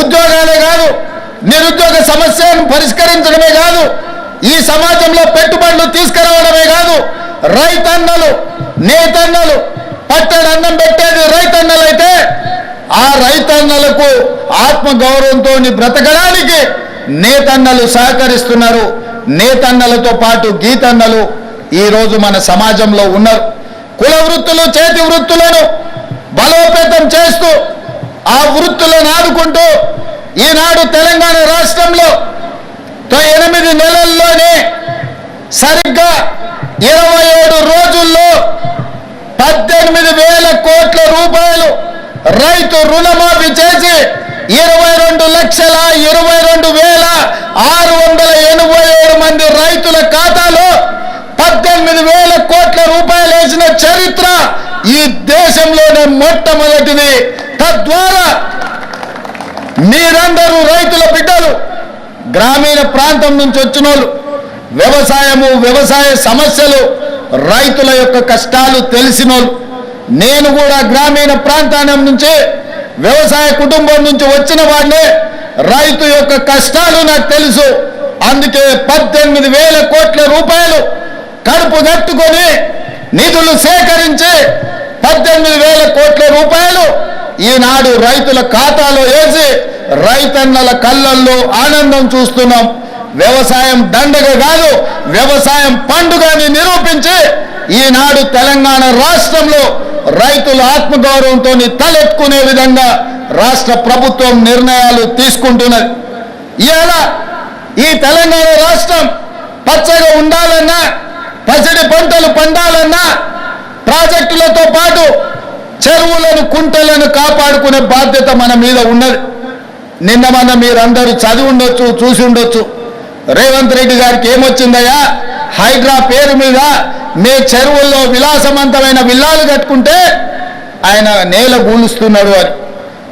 ఉద్యోగాలే కాదు, నిరుద్యోగ సమస్యను పరిష్కరించడమే కాదు, ఈ సమాజంలో పెట్టుబడులు తీసుకురావడమే కాదు, రైతన్నలు నేతన్నలు పట్టణ అన్నం పెట్టేది రైతన్నలైతే ఆ రైతన్నలకు ఆత్మగౌరవంతో బ్రతకడానికి నేతన్నలు సహకరిస్తున్నారు. నేతన్నలతో పాటు గీతన్నలు ఈరోజు మన సమాజంలో ఉన్నారు. కుల వృత్తులు, చేతి వృత్తులను బలోపేతం చేస్తూ ఆ వృత్తులను ఆదుకుంటూ ఈనాడు తెలంగాణ రాష్ట్రంలో 8 నెలల్లోనే సరిగ్గా 27 రోజుల్లో 18,000 కోట్ల రూపాయలు రైతు రుణమాఫీ చేసి 22,22,687 మంది రైతుల ఖాతాలో 18,000 కోట్ల రూపాయలు వేసిన చరిత్ర ఈ దేశంలోనే మొట్టమొదటిది. తద్వారా మీరందరూ రైతుల బిడ్డలు, గ్రామీణ ప్రాంతం నుంచి వచ్చిన వాళ్ళు, వ్యవసాయము, వ్యవసాయ సమస్యలు, రైతుల యొక్క కష్టాలు తెలిసినోళ్ళు. నేను కూడా గ్రామీణ ప్రాంతానం నుంచి, వ్యవసాయ కుటుంబం నుంచి వచ్చిన వాడినే. రైతు యొక్క కష్టాలు నాకు తెలుసు. అందుకే 18,000 కోట్ల రూపాయలు కడుపు కట్టుకొని నిధులు సేకరించి 18,000 కోట్ల రూపాయలు ఈనాడు రైతుల ఖాతాలో వేసి రైతన్నల కళ్ళల్లో ఆనందం చూస్తున్నాం. వ్యవసాయం దండగ కాదు, వ్యవసాయం పండుగని నిరూపించి ఈనాడు తెలంగాణ రాష్ట్రంలో రైతుల ఆత్మగౌరవంతో తలెత్తుకునే విధంగా రాష్ట్ర ప్రభుత్వం నిర్ణయాలు తీసుకుంటున్నది. ఇవాళ ఈ తెలంగాణ రాష్ట్రం పచ్చగా ఉండాలన్నా, పచ్చడి పంటలు పండాలన్నా ప్రాజెక్టులతో పాటు చెరువులను, కుంటలను కాపాడుకునే బాధ్యత మన మీద ఉన్నది. నిన్న మన మీరందరూ చదివి ఉండొచ్చు, చూసి ఉండొచ్చు. రేవంత్ రెడ్డి గారికి ఏమొచ్చిందయ్యా, హైడ్రా పేరు మీద మీ చెరువుల్లో విలాసవంతమైన విల్లాలు కట్టుకుంటే ఆయన నేల గూలుస్తున్నాడు అని.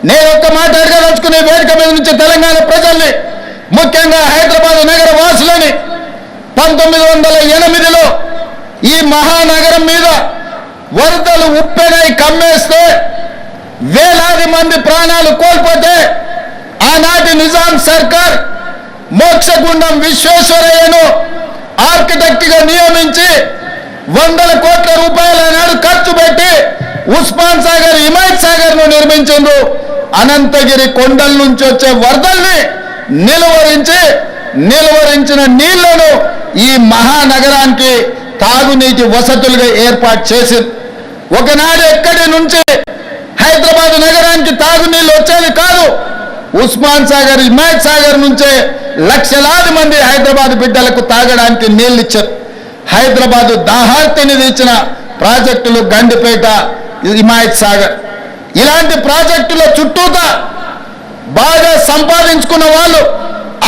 నేను ఒక్క మాట అడగదలుచుకునే వేదిక మీద నుంచి తెలంగాణ ప్రజల్ని, ముఖ్యంగా హైదరాబాద్ నగర వాసులని, 1908లో ఈ మహానగరం మీద వరదలు ఉప్పెనై కమ్మేస్తే వేలాది మంది ప్రాణాలు కోల్పోతే ఆనాటి నిజాం సర్కార్ మోక్షగుండం విశ్వేశ్వరయ్యను ఆర్కిటెక్ట్గా నియమించి 100 కోట్ల రూపాయల నాడు ఖర్చు పెట్టి ఉస్మాన్ సాగర్, హిమాయత్ సాగర్ను నిర్మించిండ్రు. అనంతగిరి కొండల నుంచి వచ్చే వరదల్ని నిలువరించిన నీళ్లను ఈ మహానగరానికి తాగునీటి వసతులుగా ఏర్పాటు చేసింది. ఒకనాడు ఎక్కడి నుంచి హైదరాబాద్ నగరానికి తాగునీళ్ళు వచ్చేది కాదు. ఉస్మాన్ సాగర్, హిమాయత్ సాగర్ నుంచే లక్షలాది మంది హైదరాబాద్ బిడ్డలకు తాగడానికి నీళ్ళు ఇచ్చారు. హైదరాబాద్ దాహార్తిని తీర్చిన ప్రాజెక్టులు గండిపేట, హిమాయత్ సాగర్. ఇలాంటి ప్రాజెక్టుల చుట్టూతా బాగా సంపాదించుకున్న వాళ్ళు,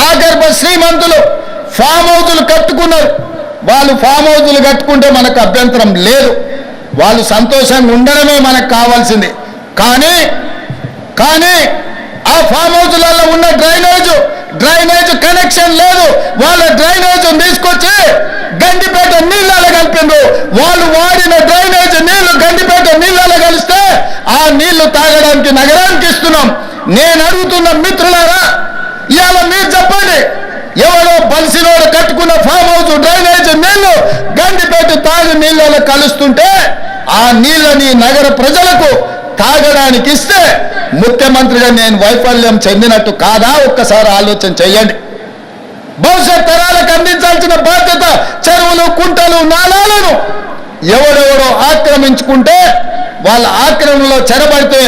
ఆగర్భ శ్రీమంతులు ఫామ్ హౌజులు కట్టుకున్నారు. వాళ్ళు ఫామ్ హౌజులు కట్టుకుంటే మనకు అభ్యంతరం లేదు, వాళ్ళు సంతోషంగా ఉండడమే మనకు కావాల్సింది. కానీ ఆ ఫామ్ హౌజులలో ఉన్న డ్రైనేజ్ కనెక్షన్ లేదు. వాళ్ళ డ్రైనేజ్ తీసుకొచ్చి గండిపేట నీళ్ళలో కలిపిండ్రు. వాళ్ళు వాడిన డ్రైనేజ్ నీళ్లు గండిపేట నీళ్ళలో కలిస్తే ఆ నీళ్లు తాగడానికి నగరానికి ఇస్తున్నాం. నేను అడుగుతున్న మిత్రులారా, ఇవాళ మీరు చెప్పండి, ఎవరో బలిసినోడు కట్టుకున్న ఫామ్ హౌస్ డ్రైనేజ్ నీళ్లు గండిపేట తాగు నీళ్ళలో కలుస్తుంటే ఆ నీళ్ళని నగర ప్రజలకు తాగడానికి ఇస్తే ముఖ్యమంత్రిగా నేను వైఫల్యం చెందినట్టు కాదా? ఒక్కసారి ఆలోచన చెయ్యండి. భవిష్యత్ తరాలకు అందించాల్సిన బాధ్యత చెరువులు, కుంటలు, నాలాలను ఎవరెవరో ఆక్రమించుకుంటే వాళ్ళ ఆక్రమణలో చెరబడితే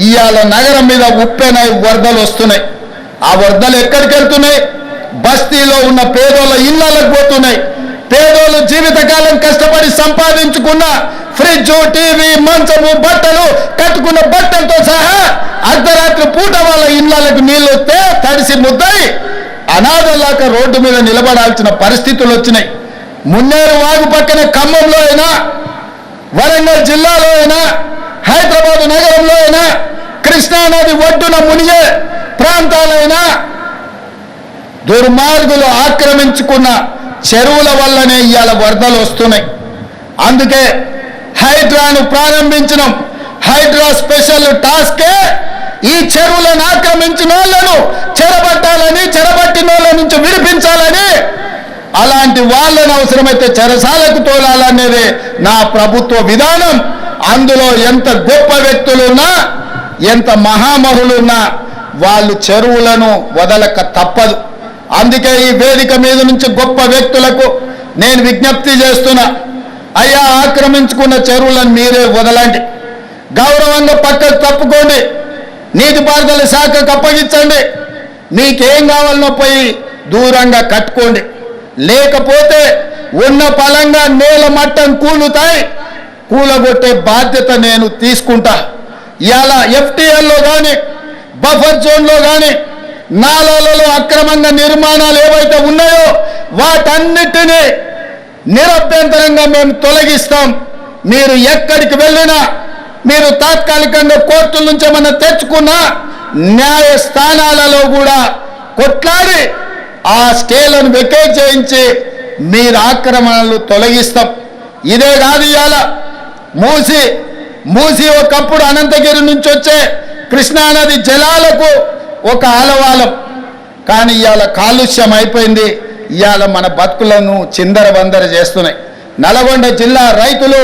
ఇవాళ నగరం మీద ఉప్పెనై వరదలు వస్తున్నాయి. ఆ వరదలు ఎక్కడికి వెళ్తున్నాయి? బస్తీలో ఉన్న పేదోళ్ళ ఇళ్లకు పోతున్నాయి. పేదోళ్ళు జీవితకాలం కష్టపడి సంపాదించుకున్న ఫ్రిడ్జ్, టీవీ, మంచము, బట్టలు, కట్టుకున్న బట్టలతో సహా అర్ధరాత్రి పూట వాళ్ళ ఇళ్లకు నీళ్ళు వస్తే తడిసి ముద్దయి అనాథలాక రోడ్డు మీద నిలబడాల్సిన పరిస్థితులు వచ్చినాయి. మున్నేరు వాగు పక్కన ఖమ్మంలో అయినా, వరంగల్ జిల్లాలో అయినా, హైదరాబాద్ నగరంలో అయినా, కృష్ణానది ఒడ్డున మునిగే ప్రాంతాలైనా దుర్మార్గులు ఆక్రమించుకున్న చెరువుల వల్లనే ఇవాళ వరదలు వస్తున్నాయి. అందుకే హైడ్రాను ప్రారంభించినాం. హైడ్రా స్పెషల్ టాస్కే ఈ చెరువులను ఆక్రమించిన వాళ్ళను నుంచి విడిపించాలని, అలాంటి వాళ్ళని అవసరమైతే చెరసాలకు తోలాలనేది నా ప్రభుత్వ విధానం. అందులో ఎంత గొప్ప వ్యక్తులున్నా, ఎంత మహామహులున్నా వాళ్ళు చెరువులను వదలక తప్పదు. అందుకే ఈ వేదిక మీద నుంచి గొప్ప వ్యక్తులకు నేను విజ్ఞప్తి చేస్తున్నా, అయ్యా ఆక్రమించుకున్న చెరువులను మీరే వదలండి, గౌరవంగా పక్కకు తప్పుకోండి, నీటిపారుదల శాఖకు అప్పగించండి, మీకేం కావాలనో పోయి దూరంగా కట్టుకోండి. లేకపోతే ఉన్న పలంగా నేల మట్టం కూలగొట్టే బాధ్యత నేను తీసుకుంటా. ఇవాళ FTL కానీ బఫర్ జోన్లో కానీ నాలాలలో అక్రమంగా నిర్మాణాలు ఏవైతే ఉన్నాయో వాటన్నిటినీ నిరభ్యంతరంగా మేము తొలగిస్తాం. మీరు ఎక్కడికి వెళ్ళినా, మీరు తాత్కాలికంగా కోర్టుల నుంచి ఏమన్నా తెచ్చుకున్నా న్యాయస్థానాలలో కూడా కొట్లాడి ఆ స్టేలను వెకేట్ చేయించి మీరు ఆక్రమణలు తొలగిస్తాం. ఇదే కాదు, ఇవాళ మూసి ఒకప్పుడు అనంతగిరి నుంచి వచ్చే కృష్ణానది జలాలకు ఒక ఆలవాలం, కానీ ఇవాళ కాలుష్యం అయిపోయింది. ఇవాళ మన బతుకులను చిందరవందర చేస్తున్నాయి. నల్గొండ జిల్లా రైతులు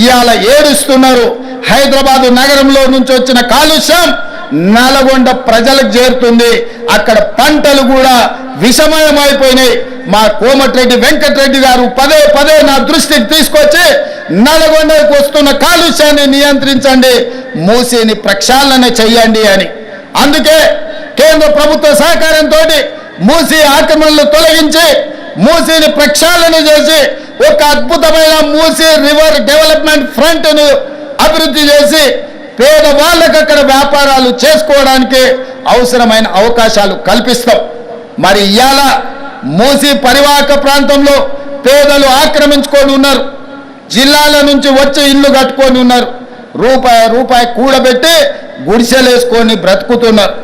ఇవాళ ఏడుస్తున్నారు. హైదరాబాదు నగరంలో నుంచి వచ్చిన కాలుష్యం నల్గొండ ప్రజలకు చేరుతుంది. అక్కడ పంటలు కూడా విషమయమైపోయినాయి. మా కోమటిరెడ్డి వెంకటరెడ్డి గారు పదే నా దృష్టికి తీసుకొచ్చి నల్గొండకు వస్తున్న కాలుష్యాన్ని నియంత్రించండి, మూసిని ప్రక్షాళన చెయ్యండి అని. అందుకే కేంద్ర ప్రభుత్వ సహకారంతో మూసి ఆక్రమణలు తొలగించి మూసిని ప్రక్షాళన చేసి ఒక అద్భుతమైన మూసి రివర్ డెవలప్మెంట్ ఫ్రంట్ను అభివృద్ధి చేసి పేదవాళ్ళకు అక్కడ వ్యాపారాలు చేసుకోవడానికి అవసరమైన అవకాశాలు కల్పిస్తాం. మరి ఇవాళ మూసి పరివాహక ప్రాంతంలో పేదలు ఆక్రమించుకొని ఉన్నారు. జిల్లాల నుంచి వచ్చి ఇల్లు కట్టుకొని ఉన్నారు. రూపాయి కూడబెట్టి గుడిసెలేసుకొని బ్రతుకుతున్నారు.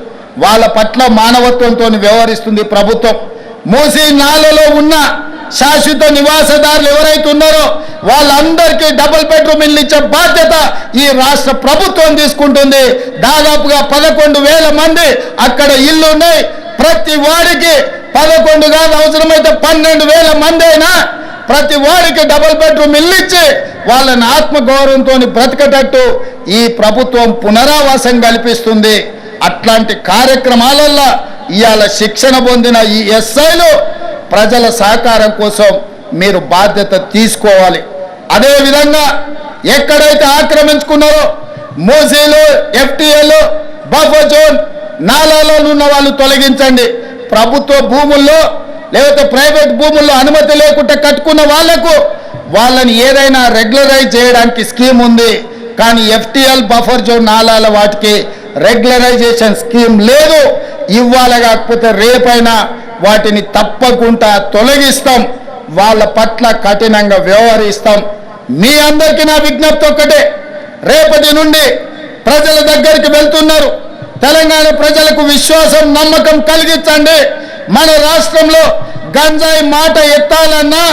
వాళ్ళ పట్ల మానవత్వంతో వ్యవహరిస్తుంది ప్రభుత్వం. మూసి నాలలో ఉన్న శాశ్వత నివాసదారులు ఎవరైతే ఉన్నారో వాళ్ళందరికీ డబుల్ బెడ్రూమ్ ఇల్లు ఇచ్చే బాధ్యత ఈ రాష్ట్ర ప్రభుత్వం తీసుకుంటుంది. దాదాపుగా 11,000 మంది అక్కడ ఇల్లు ఉన్నాయి. ప్రతి వాడికి 11 కాదు, అవసరమైతే 12,000 మంది అయినా ప్రతి వాడికి డబుల్ బెడ్రూమ్ ఇల్లు ఇచ్చి వాళ్ళని ఆత్మగౌరవంతో బ్రతకటట్టు ఈ ప్రభుత్వం పునరావాసం కల్పిస్తుంది. అట్లాంటి కార్యక్రమాలలో ఇవాళ శిక్షణ పొందిన ఈ ఎస్ఐలు ప్రజల సహకారం కోసం మీరు బాధ్యత తీసుకోవాలి. అదేవిధంగా ఎక్కడైతే ఆక్రమించుకున్నారో మూసీలు, FTL, బఫర్ జోన్, నాలాలో ఉన్న వాళ్ళు తొలగించండి. ప్రభుత్వ భూముల్లో లేకపోతే ప్రైవేట్ భూముల్లో అనుమతి లేకుండా కట్టుకున్న వాళ్ళని ఏదైనా రెగ్యులరైజ్ చేయడానికి స్కీమ్ ఉంది. కానీ FTL, బఫర్ జోన్, నాలాల వాటికి రెగ్యులరైజేషన్ స్కీమ్ లేదు. ఇవాళ కాకపోతే రేపైనా వాటిని తప్పకుండా తొలగిస్తాం. వాళ్ళ పట్ల కఠినంగా వ్యవహరిస్తాం. మీ అందరికీ నా విజ్ఞప్తి ఒక్కటే, రేపటి నుండి ప్రజల దగ్గరికి వెళ్తున్నారు. తెలంగాణ ప్రజలకు విశ్వాసం, నమ్మకం కలిగించండి. మన రాష్ట్రంలో గంజాయి మాట ఎత్తాలన్నా,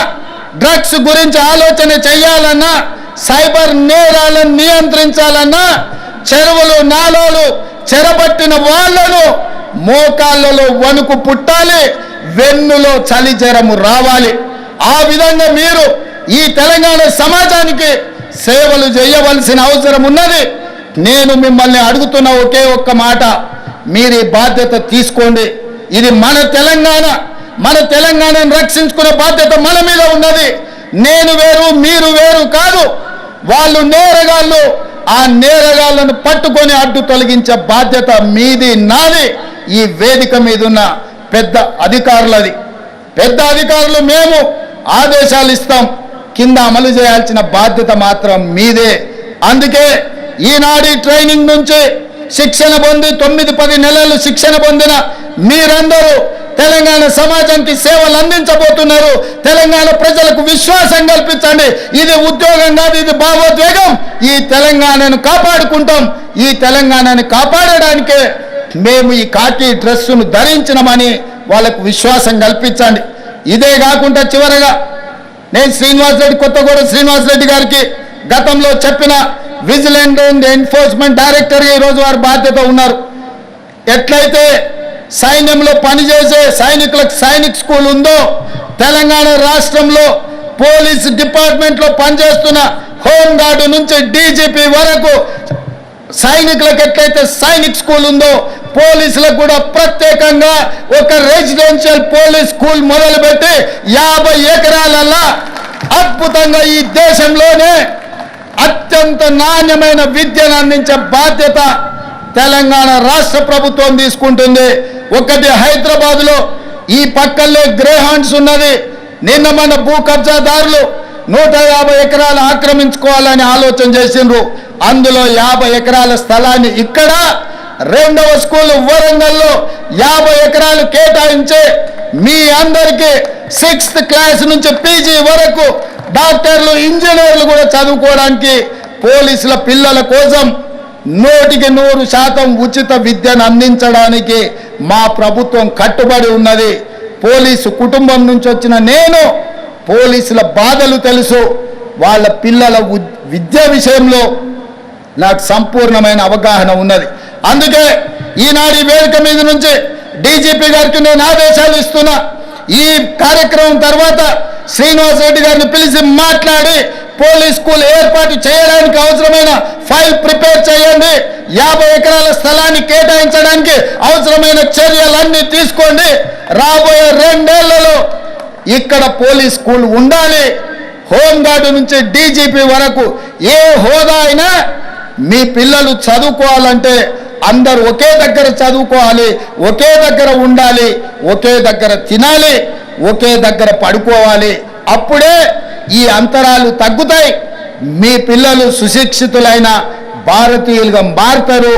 డ్రగ్స్ గురించి ఆలోచన చేయాలన్నా, సైబర్ నేరాలను నియంత్రించాలన్నా, చెరువులు నాలాలు చెరబట్టిన వాళ్లను మోకాళ్ళలో వణుకు పుట్టాలి, వెన్నులో చలి జ్వరము రావాలి. ఆ విధంగా మీరు ఈ తెలంగాణ సమాజానికి సేవలు చేయవలసిన అవసరం ఉన్నది. నేను మిమ్మల్ని అడుగుతున్న ఒకే ఒక్క మాట, మీరు ఈ బాధ్యత తీసుకోండి. ఇది మన తెలంగాణ, మన తెలంగాణను రక్షించుకునే బాధ్యత మన మీద ఉన్నది. నేను వేరు, మీరు వేరు కాదు. వాళ్ళు నేరగాళ్ళు, ఆ నేరగాళ్లను పట్టుకొని అడ్డు తొలగించే బాధ్యత మీది, నాది. ఈ వేదిక మీద ఉన్న పెద్ద అధికారులది. పెద్ద అధికారులు మేము ఆదేశాలు ఇస్తాం, కింద అమలు చేయాల్సిన బాధ్యత మాత్రం మీదే. అందుకే ఈనాడు ట్రైనింగ్ నుంచి శిక్షణ పొంది 9-10 నెలలు శిక్షణ పొందిన మీరందరూ తెలంగాణ సమాజానికి సేవలు అందించబోతున్నారు. తెలంగాణ ప్రజలకు విశ్వాసం కల్పించండి. ఇది ఉద్యోగం కాదు, ఇది భావోద్వేగం. ఈ తెలంగాణను కాపాడుకుంటాం. ఈ తెలంగాణను కాపాడడానికే మేము ఈ కాకి డ్రెస్సును ధరించినమని వాళ్ళకు విశ్వాసం కల్పించండి. ఇదే కాకుండా చివరగా నేను కొత్తగూడెం శ్రీనివాసరెడ్డి గారికి గతంలో చెప్పిన విజిలెన్స్ అండ్ ఎన్ఫోర్స్మెంట్ డైరెక్టర్గా ఈరోజు వారు బాధ్యత ఉన్నారు. ఎట్లయితే సైన్యంలో పనిచేసే సైనికులకు సైనిక్ స్కూల్ ఉందో, తెలంగాణ రాష్ట్రంలో పోలీస్ డిపార్ట్మెంట్లో పనిచేస్తున్న హోంగార్డు నుంచి డీజీపీ వరకు సైనికులకు ఎట్లయితే సైనిక్ స్కూల్ ఉందో, పోలీసులకు కూడా ప్రత్యేకంగా ఒక రెసిడెన్షియల్ పోలీస్ స్కూల్ మొదలుపెట్టి 50 ఎకరాలల్లా అద్భుతంగా ఈ దేశంలోనే అత్యంత నాణ్యమైన విద్యను అందించే బాధ్యత తెలంగాణ రాష్ట్ర ప్రభుత్వం తీసుకుంటుంది. ఒకటి హైదరాబాద్లో ఈ పక్కనే గ్రేహాండ్స్ ఉన్నది. నిన్న మన భూ కబ్జాదారులు 150 ఎకరాలు ఆక్రమించుకోవాలని ఆలోచన చేసిండ్రు. అందులో 50 ఎకరాల స్థలాన్ని ఇక్కడ రెండవ స్కూల్ వరంగల్లో 50 ఎకరాలు కేటాయించి మీ అందరికీ 6th క్లాస్ నుంచి పీజీ వరకు డాక్టర్లు, ఇంజనీర్లు కూడా చదువుకోవడానికి పోలీసుల పిల్లల కోసం 100% ఉచిత విద్యను అందించడానికి మా ప్రభుత్వం కట్టుబడి ఉన్నది. పోలీసు కుటుంబం నుంచి వచ్చిన నేను పోలీసుల బాధలు తెలుసు. వాళ్ళ పిల్లల విద్య విషయంలో నాకు సంపూర్ణమైన అవగాహన ఉన్నది. అందుకే ఈనాడు ఈ వేదిక మీద నుంచి డీజీపీ గారికి నేను ఆదేశాలు ఇస్తున్నా. ఈ కార్యక్రమం తర్వాత శ్రీనివాస్ రెడ్డి గారిని పిలిచి మాట్లాడి పోలీస్ స్కూల్ ఏర్పాటు చేయడానికి అవసరమైన ఫైల్ ప్రిపేర్ చేయండి. 50 ఎకరాల స్థలాన్ని కేటాయించడానికి అవసరమైన చర్యలన్నీ తీసుకోండి. రాబోయే 2 ఏళ్లలో ఇక్కడ పోలీస్ స్కూల్ ఉండాలి. హోంగార్డు నుంచి డీజీపీ వరకు ఏ హోదా అయినా మీ పిల్లలు చదువుకోవాలంటే అందరూ ఒకే దగ్గర చదువుకోవాలి, ఒకే దగ్గర ఉండాలి, ఒకే దగ్గర తినాలి, ఒకే దగ్గర పడుకోవాలి. అప్పుడే ఈ అంతరాలు తగ్గుతాయి. మీ పిల్లలు సుశిక్షితులైన భారతీయులుగా మారుతారు.